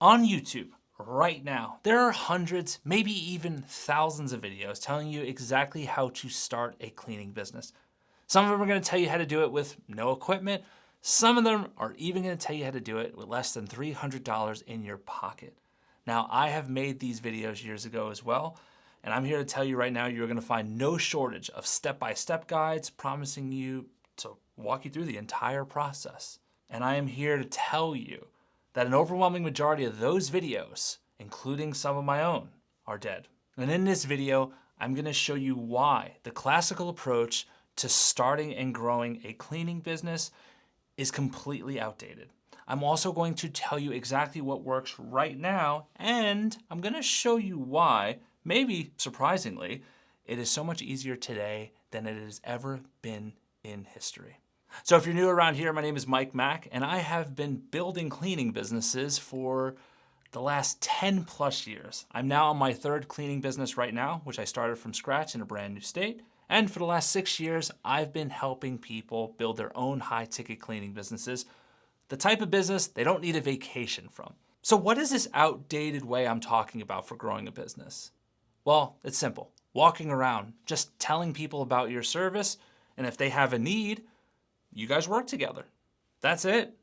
On YouTube, right now, there are hundreds, maybe even thousands of videos telling you exactly how to start a cleaning business. Some of them are going to tell you how to do it with no equipment. Some of them are even going to tell you how to do it with less than $300 in your pocket. Now, I have made these videos years ago as well, and I'm here to tell you right now you're going to find no shortage of step-by-step guides promising you to walk you through the entire process. And I am here to tell you that an overwhelming majority of those videos, including some of my own, are dead. And in this video, I'm going to show you why the classical approach to starting and growing a cleaning business is completely outdated. I'm also going to tell you exactly what works right now, and I'm going to show you why, maybe surprisingly, it is so much easier today than it has ever been in history. So if you're new around here, my name is Mike Mack, and I have been building cleaning businesses for the last 10 plus years. I'm now on my third cleaning business right now, which I started from scratch in a brand new state. And for the last 6 years, I've been helping people build their own high-ticket cleaning businesses, the type of business they don't need a vacation from. So what is this outdated way I'm talking about for growing a business? Well, it's simple. Walking around, just telling people about your service, and if they have a need, you guys work together. That's it.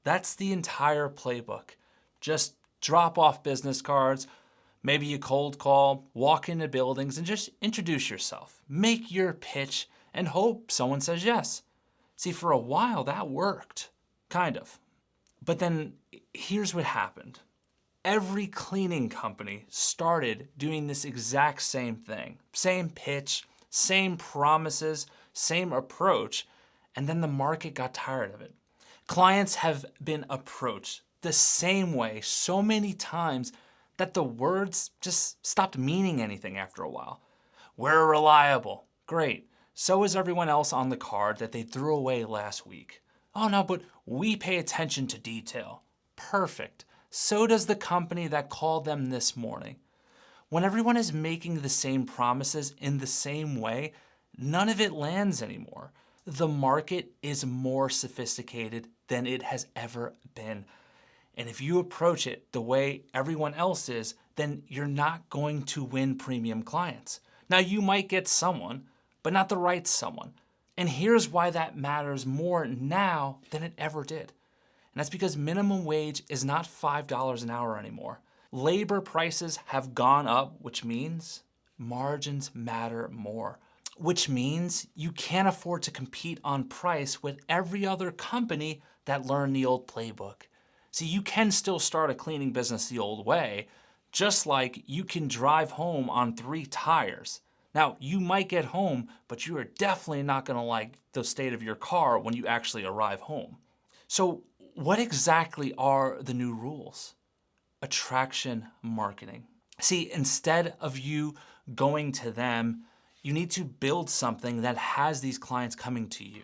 That's the entire playbook. Just drop off business cards, maybe you cold call, walk into buildings, and just introduce yourself. Make your pitch and hope someone says yes. See, for a while that worked, kind of. But then here's what happened. Every cleaning company started doing this exact same thing. Same pitch, same promises, same approach, and then the market got tired of it. Clients have been approached the same way so many times that the words just stopped meaning anything after a while. We're reliable. Great. So is everyone else on the card that they threw away last week. Oh no, but we pay attention to detail. Perfect. So does the company that called them this morning. When everyone is making the same promises in the same way, none of it lands anymore. The market is more sophisticated than it has ever been. And if you approach it the way everyone else is, then you're not going to win premium clients. Now, you might get someone, but not the right someone. And here's why that matters more now than it ever did. And that's because minimum wage is not $5 an hour anymore. Labor prices have gone up, which means margins matter more. Which means you can't afford to compete on price with every other company that learned the old playbook. See, you can still start a cleaning business the old way, just like you can drive home on 3 tires. Now, you might get home, but you are definitely not going to like the state of your car when you actually arrive home. So what exactly are the new rules? Attraction marketing. See, instead of you going to them, you need to build something that has these clients coming to you.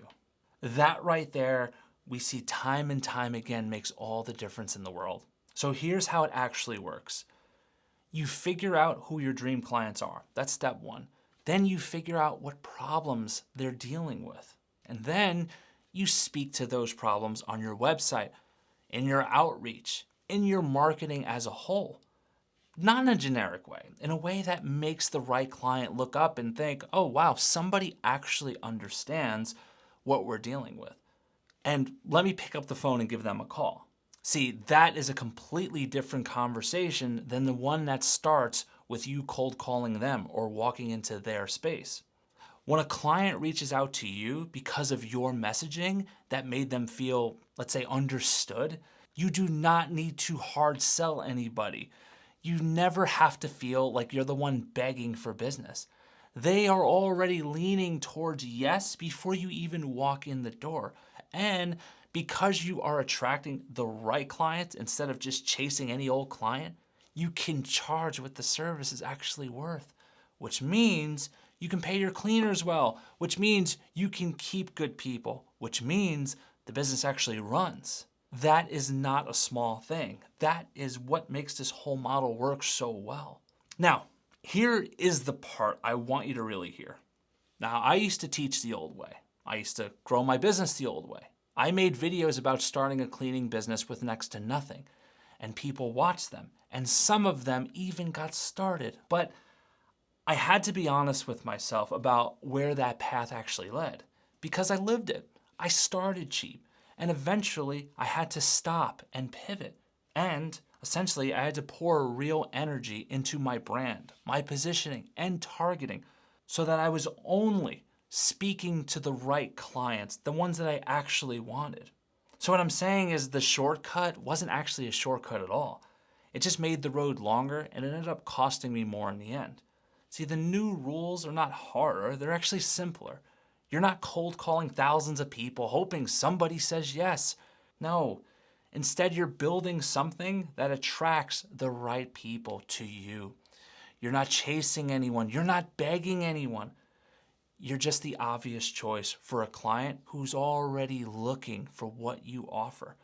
That right there, we see time and time again makes all the difference in the world. So here's how it actually works. You figure out who your dream clients are. That's step 1. Then you figure out what problems they're dealing with. And then you speak to those problems on your website, in your outreach, in your marketing as a whole. Not in a generic way, in a way that makes the right client look up and think, oh wow, somebody actually understands what we're dealing with. And let me pick up the phone and give them a call. See, that is a completely different conversation than the one that starts with you cold calling them or walking into their space. When a client reaches out to you because of your messaging that made them feel, let's say, understood, you do not need to hard sell anybody. You never have to feel like you're the one begging for business. They are already leaning towards yes before you even walk in the door. And because you are attracting the right client instead of just chasing any old client, you can charge what the service is actually worth, which means you can pay your cleaners well, which means you can keep good people, which means the business actually runs. That is not a small thing. That is what makes this whole model work so well. Now, here is the part I want you to really hear. Now, I used to teach the old way. I used to grow my business the old way. I made videos about starting a cleaning business with next to nothing. and people watched them, and some of them even got started. But I had to be honest with myself about where that path actually led, because I lived it. I started cheap, and eventually I had to stop and pivot. And essentially, I had to pour real energy into my brand, my positioning, and targeting so that I was only speaking to the right clients, the ones that I actually wanted. So what I'm saying is the shortcut wasn't actually a shortcut at all. It just made the road longer and it ended up costing me more in the end. See, the new rules are not harder, they're actually simpler. You're not cold calling thousands of people hoping somebody says yes. No, instead you're building something that attracts the right people to you. You're not chasing anyone, you're not begging anyone. You're just the obvious choice for a client who's already looking for what you offer.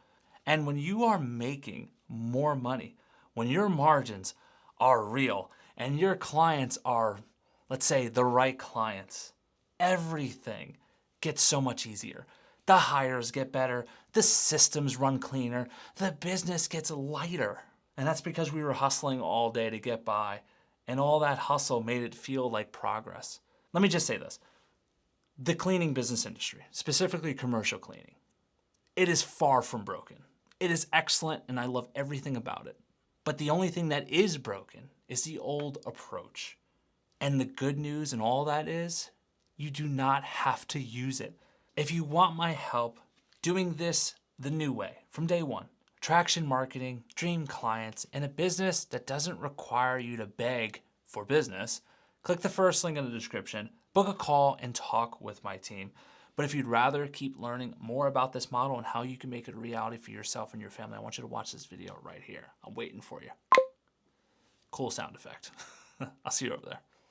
And when you are making more money, when your margins are real and your clients are, let's say, the right clients, everything gets so much easier. The hires get better, the systems run cleaner, the business gets lighter. And that's because we were hustling all day to get by, and all that hustle made it feel like progress. Let me just say this. The cleaning business industry, specifically commercial cleaning, it is far from broken. It is excellent and I love everything about it. But the only thing that is broken is the old approach. And the good news in all that is, you do not have to use it. If you want my help doing this the new way from day one, traction marketing, dream clients, and a business that doesn't require you to beg for business, click the first link in the description, book a call, and talk with my team. But if you'd rather keep learning more about this model and how you can make it a reality for yourself and your family, I want you to watch this video right here. I'm waiting for you. Cool sound effect. I'll see you over there.